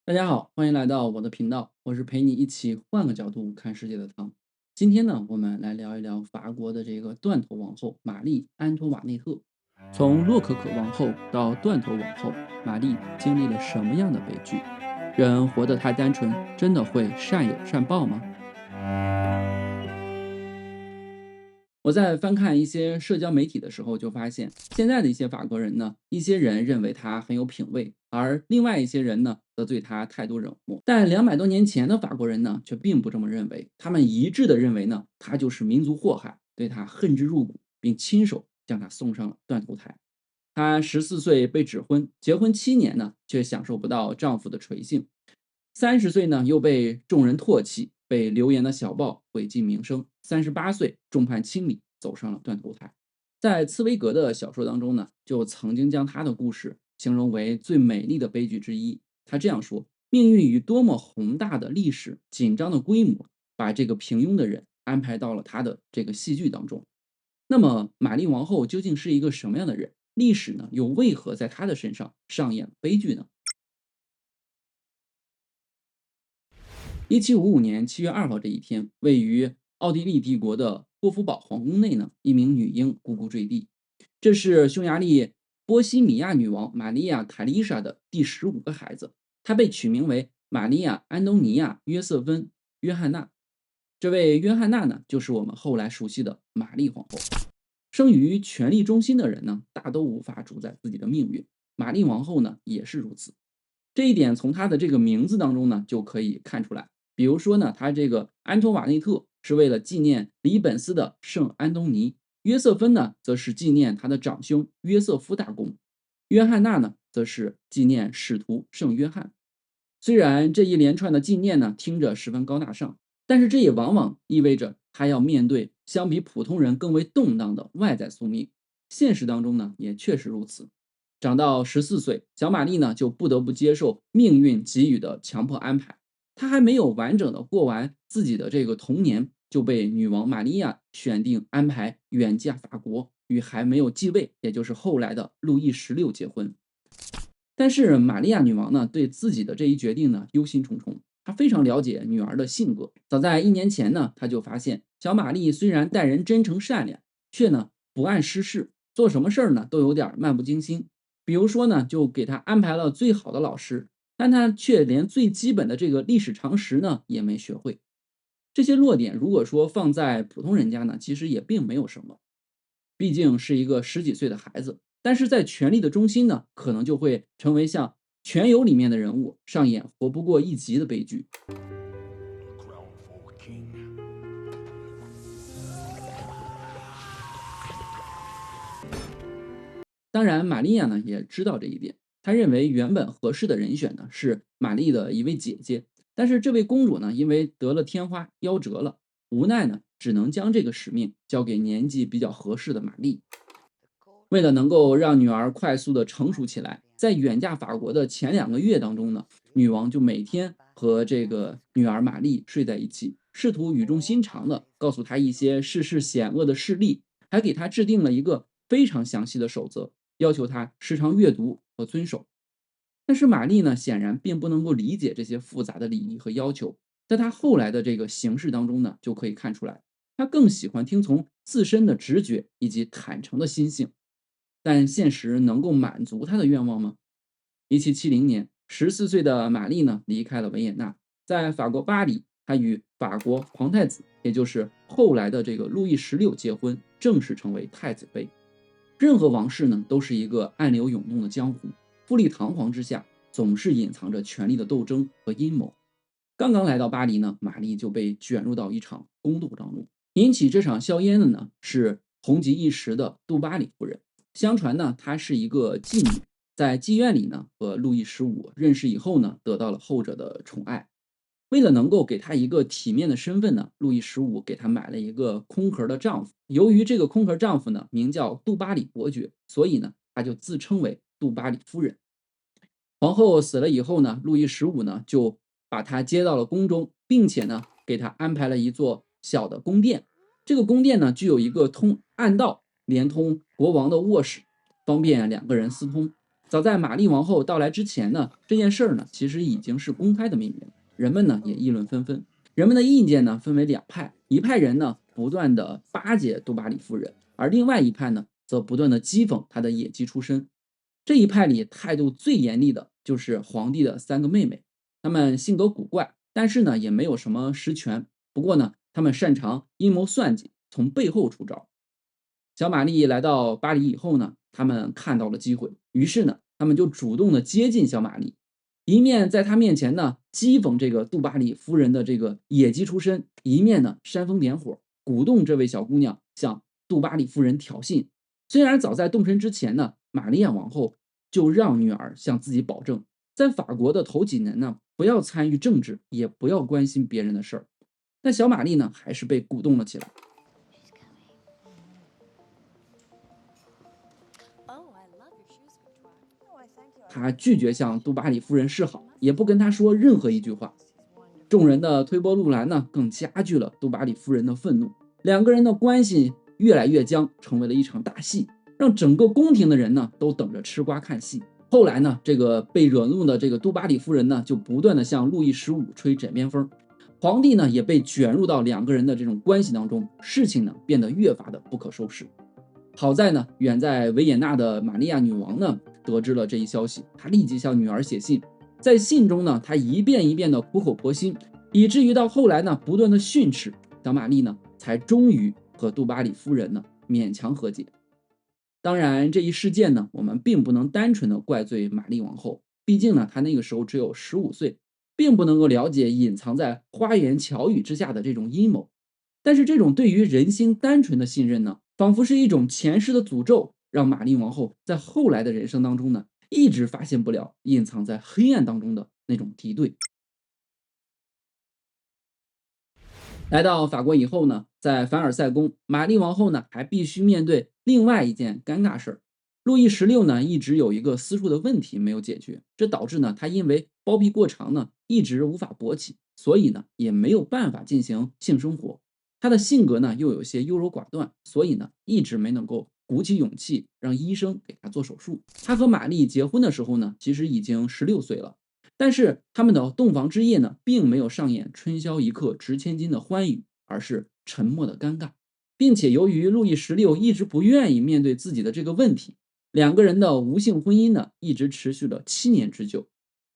大家好，欢迎来到我的频道，我是陪你一起换个角度看世界的汤。今天呢，我们来聊一聊法国的这个断头王后玛丽·安托瓦内特。从洛可可王后到断头王后，玛丽经历了什么样的悲剧？人活得太单纯，真的会善有善报吗？我在翻看一些社交媒体的时候，就发现现在的一些法国人呢，一些人认为他很有品味，而另外一些人呢，则对他态度冷漠。但200多年前的法国人呢，却并不这么认为，他们一致的认为呢，他就是民族祸害，对他恨之入骨，并亲手将他送上了断头台。她14岁被指婚，结婚7年呢，却享受不到丈夫的垂幸。30岁呢，又被众人唾弃，被流言的小报毁尽名声。38岁众叛亲离，走上了断头台。在茨威格的小说当中呢，就曾经将她的故事形容为最美丽的悲剧之一。他这样说：命运与多么宏大的历史、紧张的规模，把这个平庸的人安排到了他的这个戏剧当中。那么，玛丽王后究竟是一个什么样的人？历史呢，又为何在她的身上上演了悲剧呢？1755年7月2号这一天，位于奥地利帝国的霍夫堡皇宫内呢，一名女婴咕咕坠地。这是匈牙利波西米亚女王玛利亚·凯丽莎的第15个孩子，她被取名为玛利亚·安东尼亚·约瑟芬·约翰娜。这位约翰娜呢，就是我们后来熟悉的玛丽皇后。生于权力中心的人呢，大都无法主宰自己的命运。玛丽王后呢，也是如此。这一点从她的这个名字当中呢，就可以看出来。比如说呢，她这个安托瓦内特是为了纪念里本斯的圣安东尼，约瑟芬呢，则是纪念他的长兄约瑟夫大公，约翰娜呢，则是纪念使徒圣约翰。虽然这一连串的纪念呢，听着十分高大上，但是这也往往意味着他要面对相比普通人更为动荡的外在宿命。现实当中呢，也确实如此。长到14岁，小玛丽呢就不得不接受命运给予的强迫安排。她还没有完整的过完自己的这个童年，就被女王玛利亚选定安排远嫁法国，与还没有继位，也就是后来的路易16结婚。但是玛利亚女王呢，对自己的这一决定呢，忧心忡忡。她非常了解女儿的性格，早在1年前呢，她就发现小玛丽虽然待人真诚善良，却呢不谙世事，做什么事儿呢都有点漫不经心。比如说呢，就给她安排了最好的老师，但她却连最基本的这个历史常识呢也没学会。这些弱点，如果说放在普通人家呢，其实也并没有什么。毕竟是一个十几岁的孩子，但是在权力的中心呢，可能就会成为像《全游》里面的人物，上演活不过一集的悲剧。当然，玛利亚呢也知道这一点，她认为原本合适的人选呢是玛丽的一位姐姐，但是这位公主呢因为得了天花夭折了，无奈呢只能将这个使命交给年纪比较合适的玛丽。为了能够让女儿快速的成熟起来，在远嫁法国的前2个月当中呢，女王就每天和这个女儿玛丽睡在一起，试图语重心长的告诉她一些世事险恶的事例，还给她制定了一个非常详细的守则，要求她时常阅读和遵守。但是玛丽呢，显然并不能够理解这些复杂的礼仪和要求，在她后来的这个行事当中呢，就可以看出来，她更喜欢听从自身的直觉以及坦诚的心性。但现实能够满足他的愿望吗？1770年，14岁的玛丽呢离开了维也纳，在法国巴黎，她与法国皇太子，也就是后来的这个路易16结婚，正式成为太子妃。任何王室呢，都是一个暗流涌动的江湖，富丽堂皇之下，总是隐藏着权力的斗争和阴谋。刚刚来到巴黎呢，玛丽就被卷入到一场宫斗当中。引起这场硝烟的呢，是红极一时的杜巴里夫人。相传呢，她是一个妓女，在妓院里呢和路易15认识以后呢，得到了后者的宠爱。为了能够给她一个体面的身份呢，路易15给她买了一个空壳的丈夫。由于这个空壳丈夫呢名叫杜巴里伯爵，所以呢他就自称为杜巴里夫人。皇后死了以后呢，路易15呢就把她接到了宫中，并且呢给她安排了一座小的宫殿。这个宫殿呢具有一个暗道，连通国王的卧室，方便2个人私通。早在玛丽王后到来之前呢，这件事儿呢其实已经是公开的秘密了，人们呢也议论纷纷。人们的意见呢分为两派，一派人呢不断的巴结杜巴里夫人，而另外一派呢则不断的讥讽她的野鸡出身。这一派里态度最严厉的就是皇帝的三个妹妹，她们性格古怪，但是呢也没有什么实权。不过呢，她们擅长阴谋算计，从背后出招。小玛丽来到巴黎以后呢，他们看到了机会，于是呢，他们就主动的接近小玛丽，一面在她面前呢讥讽这个杜巴里夫人的这个野鸡出身，一面呢煽风点火，鼓动这位小姑娘向杜巴里夫人挑衅。虽然早在动身之前呢，玛利亚王后就让女儿向自己保证，在法国的头几年呢，不要参与政治，也不要关心别人的事儿。但小玛丽呢，还是被鼓动了起来。她拒绝向杜巴里夫人示好，也不跟她说任何一句话。众人的推波助澜呢，更加剧了杜巴里夫人的愤怒。两个人的关系越来越僵，成为了一场大戏，让整个宫廷的人呢都等着吃瓜看戏。后来呢，这个被惹怒的这个杜巴里夫人呢，就不断的向路易15吹枕边风，皇帝呢也被卷入到两个人的这种关系当中，事情呢变得越发的不可收拾。好在呢，远在维也纳的玛利亚女王呢得知了这一消息，她立即向女儿写信，在信中呢，她一遍一遍的苦口婆心，以至于到后来呢，不断的训斥小玛丽呢，才终于和杜巴里夫人呢勉强和解。当然，这一事件呢，我们并不能单纯的怪罪玛丽王后，毕竟呢，她那个时候只有15岁，并不能够了解隐藏在花言巧语之下的这种阴谋。但是这种对于人心单纯的信任呢，仿佛是一种前世的诅咒，让玛丽王后在后来的人生当中呢，一直发现不了隐藏在黑暗当中的那种敌对。来到法国以后呢，在凡尔赛宫，玛丽王后呢还必须面对另外一件尴尬事儿。路易16呢一直有一个私处的问题没有解决，这导致呢他因为包庇过长呢一直无法勃起，所以呢也没有办法进行性生活。他的性格呢又有些优柔寡断，所以呢一直没能够鼓起勇气让医生给他做手术。他和玛丽结婚的时候呢，其实已经16岁了。但是他们的洞房之夜呢，并没有上演春宵一刻值千金的欢愉，而是沉默的尴尬，并且由于路易16一直不愿意面对自己的这个问题，两个人的无性婚姻呢，一直持续了7年之久。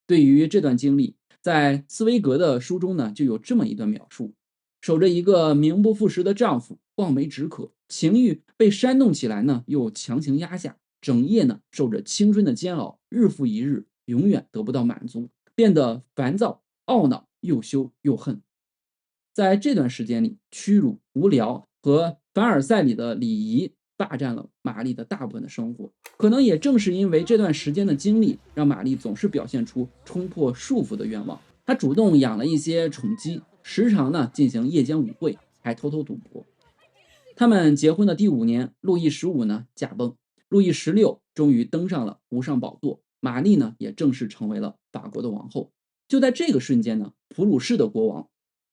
对于这段经历，在茨威格的书中呢，就有这么一段描述：守着一个名不副实的丈夫，望梅止渴，情欲被煽动起来呢，又强行压下，整夜呢受着青春的煎熬，日复一日，永远得不到满足，变得烦躁、懊恼，又羞又恨。在这段时间里，屈辱、无聊和凡尔赛里的礼仪霸占了玛丽的大部分的生活。可能也正是因为这段时间的经历，让玛丽总是表现出冲破束缚的愿望。她主动养了一些宠鸡，时常呢进行夜间舞会，还偷偷赌博。他们结婚的第5年，路易15呢驾崩，路易16终于登上了无上宝座，玛丽呢也正式成为了法国的王后。就在这个瞬间呢，普鲁士的国王，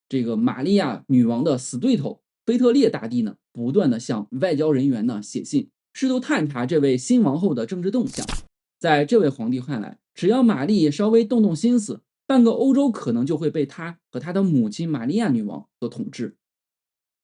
这个玛利亚女王的死对头腓特烈大帝呢，不断的向外交人员呢写信，试图探查这位新王后的政治动向。在这位皇帝看来，只要玛丽稍微动动心思，半个欧洲可能就会被她和她的母亲玛利亚女王所统治。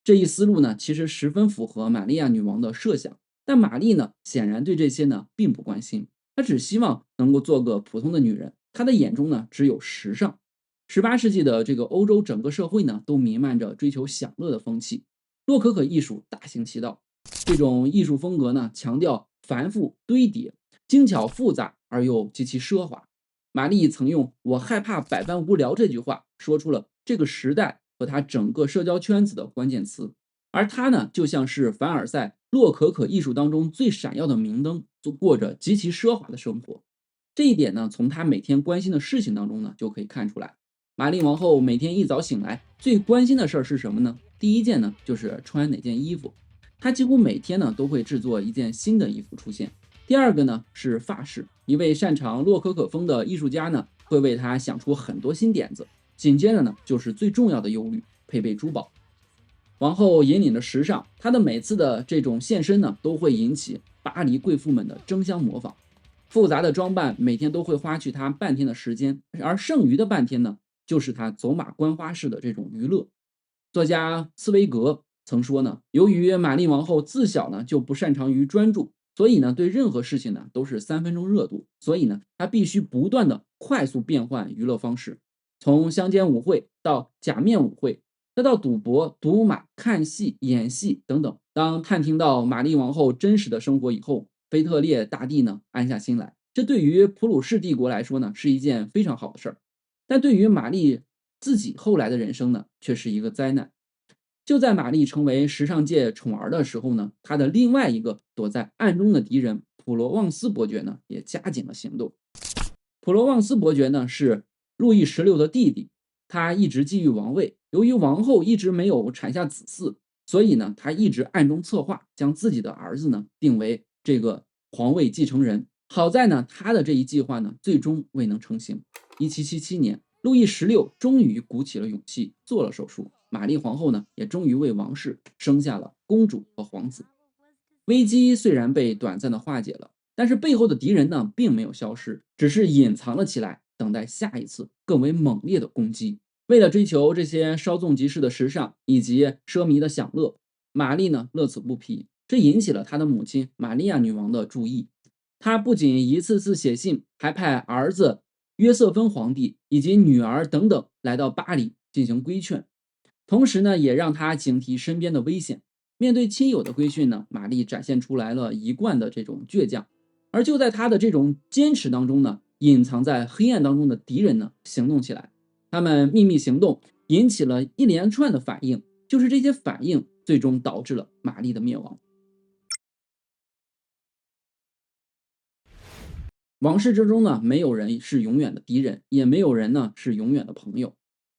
这一思路呢，其实十分符合玛利亚女王的设想，但玛丽呢，显然对这些呢并不关心，她只希望能够做个普通的女人。她的眼中呢，只有时尚。18世纪的这个欧洲整个社会呢，都弥漫着追求享乐的风气，洛可可艺术大行其道。这种艺术风格呢，强调繁复堆叠、精巧复杂而又极其奢华。玛丽曾用"我害怕百般无聊"这句话，说出了这个时代和他整个社交圈子的关键词。而他呢，就像是凡尔赛洛可可艺术当中最闪耀的明灯，就过着极其奢华的生活。这一点呢，从他每天关心的事情当中呢，就可以看出来。玛丽王后每天一早醒来，最关心的事儿是什么呢？第一件呢，就是穿哪件衣服。她几乎每天呢，都会制作一件新的衣服出现。第二个呢，是发饰。一位擅长洛可可风的艺术家呢，会为她想出很多新点子。紧接着呢，就是最重要的忧虑，配备珠宝。王后引领着时尚，她的每次的这种现身呢，都会引起巴黎贵妇们的争相模仿。复杂的装扮每天都会花去她半天的时间，而剩余的半天呢，就是她走马观花式的这种娱乐。作家茨威格曾说呢，由于玛丽王后自小呢就不擅长于专注，所以呢对任何事情呢都是3分钟热度，所以呢她必须不断的快速变换娱乐方式，从乡间舞会到假面舞会，再到赌博、赌马、看戏、演戏等等。当探听到玛丽王后真实的生活以后，腓特烈大帝呢安下心来。这对于普鲁士帝国来说呢是一件非常好的事儿，但对于玛丽自己后来的人生呢却是一个灾难。就在玛丽成为时尚界宠儿的时候呢，她的另外一个躲在暗中的敌人普罗旺斯伯爵呢也加紧了行动。普罗旺斯伯爵呢是路易16的弟弟，他一直觊觎王位，由于王后一直没有产下子嗣，所以呢他一直暗中策划将自己的儿子呢定为这个皇位继承人。好在呢他的这一计划呢最终未能成行。1777年，路易16终于鼓起了勇气做了手术，玛丽皇后呢也终于为王室生下了公主和皇子。危机虽然被短暂的化解了，但是背后的敌人呢并没有消失，只是隐藏了起来，等待下一次更为猛烈的攻击。为了追求这些稍纵即逝的时尚以及奢靡的享乐，玛丽呢乐此不疲，这引起了她的母亲玛利亚女王的注意。她不仅一次次写信，还派儿子约瑟芬皇帝以及女儿等等来到巴黎进行规劝，同时呢也让她警惕身边的危险。面对亲友的规训呢，玛丽展现出来了一贯的这种倔强。而就在她的这种坚持当中呢，隐藏在黑暗当中的敌人呢行动起来，他们秘密行动，引起了一连串的反应，就是这些反应最终导致了玛丽的灭亡。王室之中呢，没有人是永远的敌人，也没有人呢是永远的朋友。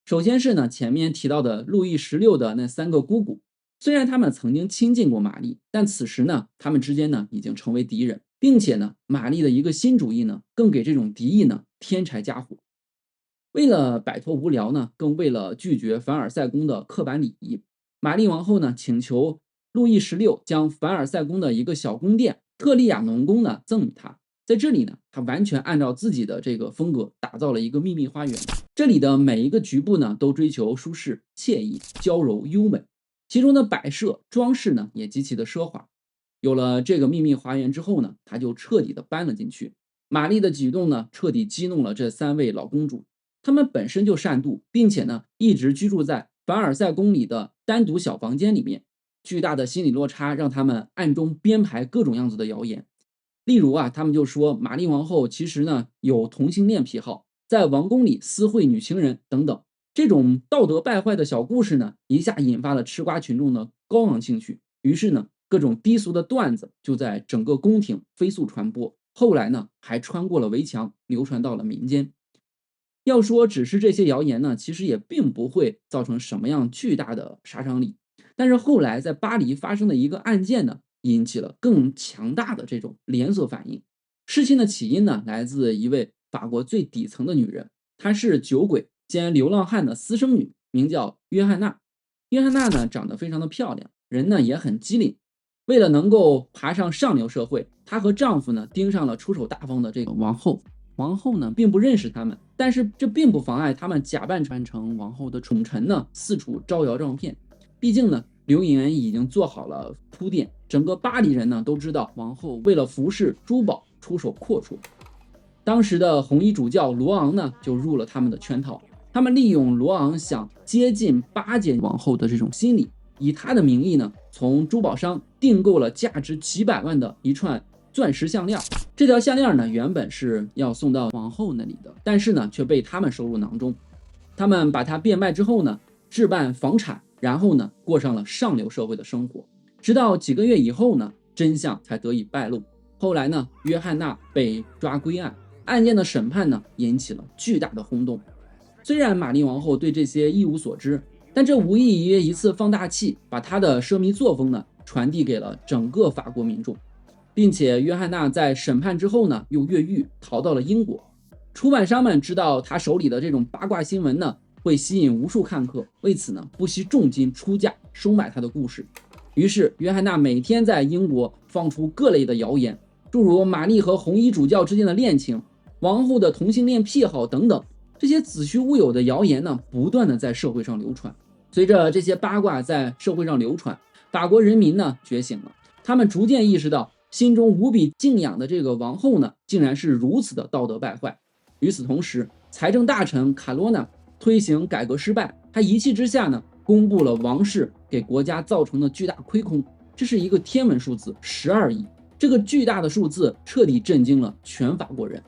首先是呢前面提到的路易16的那3个姑姑，虽然他们曾经亲近过玛丽，但此时呢他们之间呢已经成为敌人，并且呢玛丽的一个新主意呢更给这种敌意呢添柴加火。为了摆脱无聊呢，更为了拒绝凡尔赛宫的刻板礼仪，玛丽王后呢请求路易16将凡尔赛宫的一个小宫殿特利亚农宫呢赠予他。在这里呢，他完全按照自己的这个风格打造了一个秘密花园。这里的每一个局部呢，都追求舒适、惬意、娇柔、优美，其中的摆设、装饰呢，也极其的奢华。有了这个秘密花园之后呢，他就彻底的搬了进去。玛丽的举动呢，彻底激怒了这3位老公主。她们本身就善妒，并且呢，一直居住在凡尔赛宫里的单独小房间里面。巨大的心理落差让他们暗中编排各种样子的谣言。例如啊，他们就说玛丽王后其实呢有同性恋癖好，在王宫里私会女情人等等。这种道德败坏的小故事呢，一下引发了吃瓜群众的高昂兴趣。于是呢，各种低俗的段子就在整个宫廷飞速传播。后来呢，还穿过了围墙，流传到了民间。要说只是这些谣言呢，其实也并不会造成什么样巨大的杀伤力。但是后来在巴黎发生的一个案件呢，引起了更强大的这种连锁反应。事情的起因呢，来自一位法国最底层的女人，她是酒鬼兼流浪汉的私生女，名叫约翰娜。约翰娜呢，长得非常的漂亮，人呢也很机灵。为了能够爬上上流社会，她和丈夫呢盯上了出手大方的这个王后。王后呢并不认识他们，但是这并不妨碍他们假扮成王后的宠臣呢四处招摇撞骗。毕竟呢刘盈已经做好了铺垫，整个巴黎人呢都知道王后为了服饰珠宝出手阔绰。当时的红衣主教罗昂呢就入了他们的圈套，他们利用罗昂想接近巴结王后的这种心理，以他的名义呢从珠宝商订购了价值几百万的一串钻石项链。这条项链呢原本是要送到王后那里的，但是呢却被他们收入囊中。他们把它变卖之后呢置办房产，然后呢过上了上流社会的生活。直到几个月以后呢，真相才得以败露。后来呢，约翰娜被抓归案，案件的审判呢引起了巨大的轰动。虽然玛丽王后对这些一无所知，但这无异于一次放大器，把她的奢靡作风呢传递给了整个法国民众。并且约翰娜在审判之后呢又越狱逃到了英国。出版商们知道她手里的这种八卦新闻呢会吸引无数看客，为此呢不惜重金出价收买她的故事。于是约翰娜每天在英国放出各类的谣言，诸如玛丽和红衣主教之间的恋情、王后的同性恋癖好等等，这些子虚乌有的谣言呢，不断的在社会上流传。随着这些八卦在社会上流传，法国人民呢觉醒了，他们逐渐意识到，心中无比敬仰的这个王后呢，竟然是如此的道德败坏。与此同时，财政大臣卡罗呢推行改革失败，他一气之下呢，公布了王室给国家造成的巨大亏空，这是一个天文数字12亿。这个巨大的数字彻底震惊了全法国人。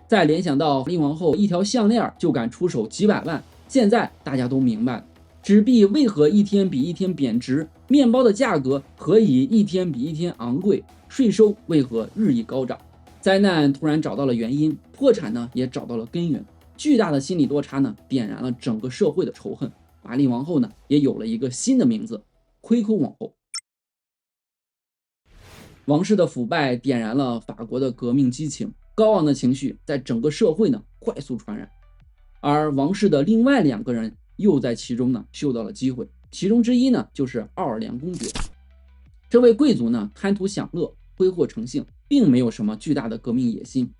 再联想到玛丽王后一条项链就敢出手几百万，现在大家都明白了，纸币为何一天比一天贬值，面包的价格何以一天比一天昂贵，税收为何日益高涨。灾难突然找到了原因，破产呢也找到了根源，巨大的心理落差呢点燃了整个社会的仇恨。玛丽王后呢也有了一个新的名字——亏空王后。王室的腐败点燃了法国的革命激情，高昂的情绪在整个社会呢快速传染。而王室的另外2个人又在其中呢嗅到了机会，其中之一呢就是奥尔良公爵。这位贵族呢贪图享乐，挥霍成性，并没有什么巨大的革命野心。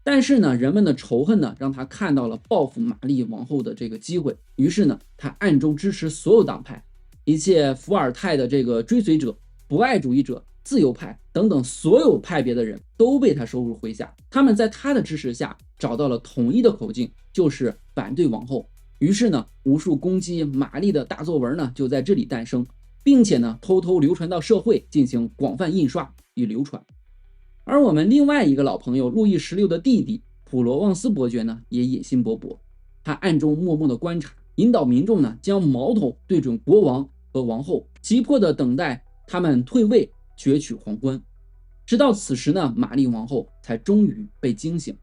但是呢，人们的仇恨呢让他看到了报复玛丽王后的这个机会，于是呢，他暗中支持所有党派，一切伏尔泰的这个追随者、不爱主义者、自由派等等所有派别的人都被他收入麾下。他们在他的支持下找到了统一的口径，就是反对王后。于是呢，无数攻击玛丽的大作文呢就在这里诞生，并且呢偷偷流传到社会，进行广泛印刷与流传。而我们另外一个老朋友路易16的弟弟普罗旺斯伯爵呢也野心勃勃，他暗中默默的观察，引导民众呢将矛头对准国王和王后，急迫的等待他们退位，攫取皇冠。直到此时呢，玛丽王后才终于被惊醒，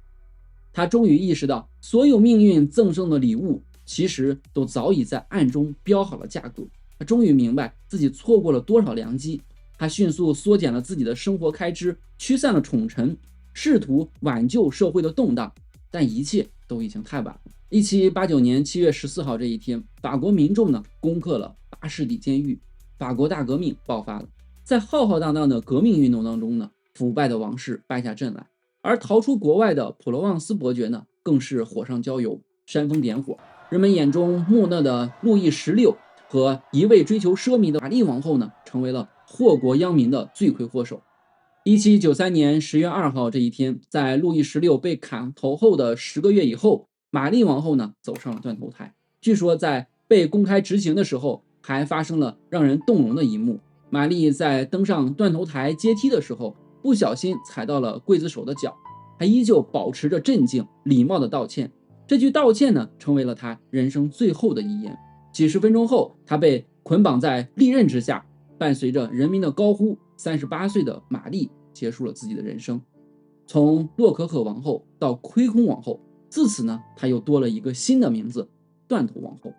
她终于意识到，所有命运赠送的礼物其实都早已在暗中标好了价格。她终于明白自己错过了多少良机，她迅速缩减了自己的生活开支，驱散了宠臣，试图挽救社会的动荡，但一切都已经太晚了。1789年7月14号这一天，法国民众呢攻克了巴士底监狱，法国大革命爆发了。在浩浩荡荡的革命运动当中呢，腐败的王室败下阵来，而逃出国外的普罗旺斯伯爵呢，更是火上浇油，煽风点火。人们眼中木讷的路易16和一味追求奢靡的玛丽王后呢，成为了祸国殃民的罪魁祸首。1793年10月2号这一天，在路易16被砍头后的10个月以后，玛丽王后呢走上了断头台。据说在被公开执行的时候，还发生了让人动容的一幕。玛丽在登上断头台阶梯的时候，不小心踩到了刽子手的脚，她依旧保持着镇静、礼貌的道歉。这句道歉呢，成为了她人生最后的遗言。几十分钟后，她被捆绑在利刃之下，伴随着人民的高呼，38岁的玛丽结束了自己的人生。从洛可可王后到亏空王后，自此呢，她又多了一个新的名字——断头王后。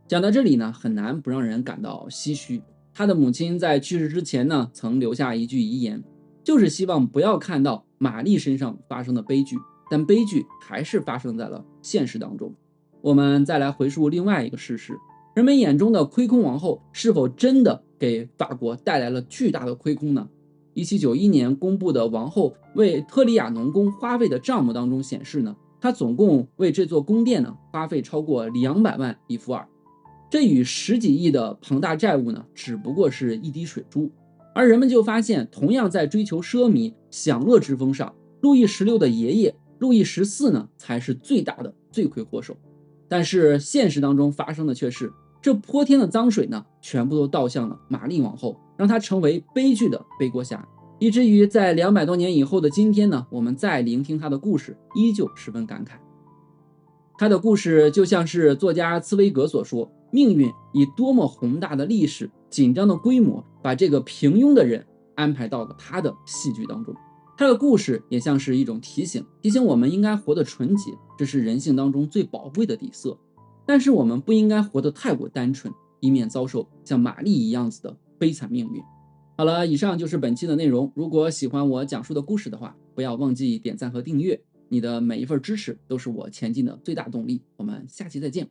讲到这里呢，很难不让人感到唏嘘。他的母亲在去世之前呢，曾留下一句遗言，就是希望不要看到玛丽身上发生的悲剧，但悲剧还是发生在了现实当中。我们再来回溯另外一个事实，人们眼中的亏空王后是否真的给法国带来了巨大的亏空呢？1791年公布的王后为特里亚农宫花费的账目当中显示呢，她总共为这座宫殿呢花费超过200万里弗尔，这与10几亿的庞大债务呢，只不过是一滴水珠。而人们就发现，同样在追求奢靡享乐之风上，路易16的爷爷路易14呢，才是最大的罪魁祸首。但是现实当中发生的却是，这泼天的脏水呢，全部都倒向了玛丽王后，让她成为悲剧的背锅侠，以至于在200多年以后的今天呢，我们再聆听她的故事，依旧十分感慨。她的故事就像是作家茨威格所说，命运以多么宏大的历史、紧张的规模，把这个平庸的人安排到了他的戏剧当中。他的故事也像是一种提醒我们应该活得纯洁，这是人性当中最宝贵的底色。但是我们不应该活得太过单纯，以免遭受像玛丽一样子的悲惨命运。好了，以上就是本期的内容。如果喜欢我讲述的故事的话，不要忘记点赞和订阅，你的每一份支持都是我前进的最大动力。我们下期再见。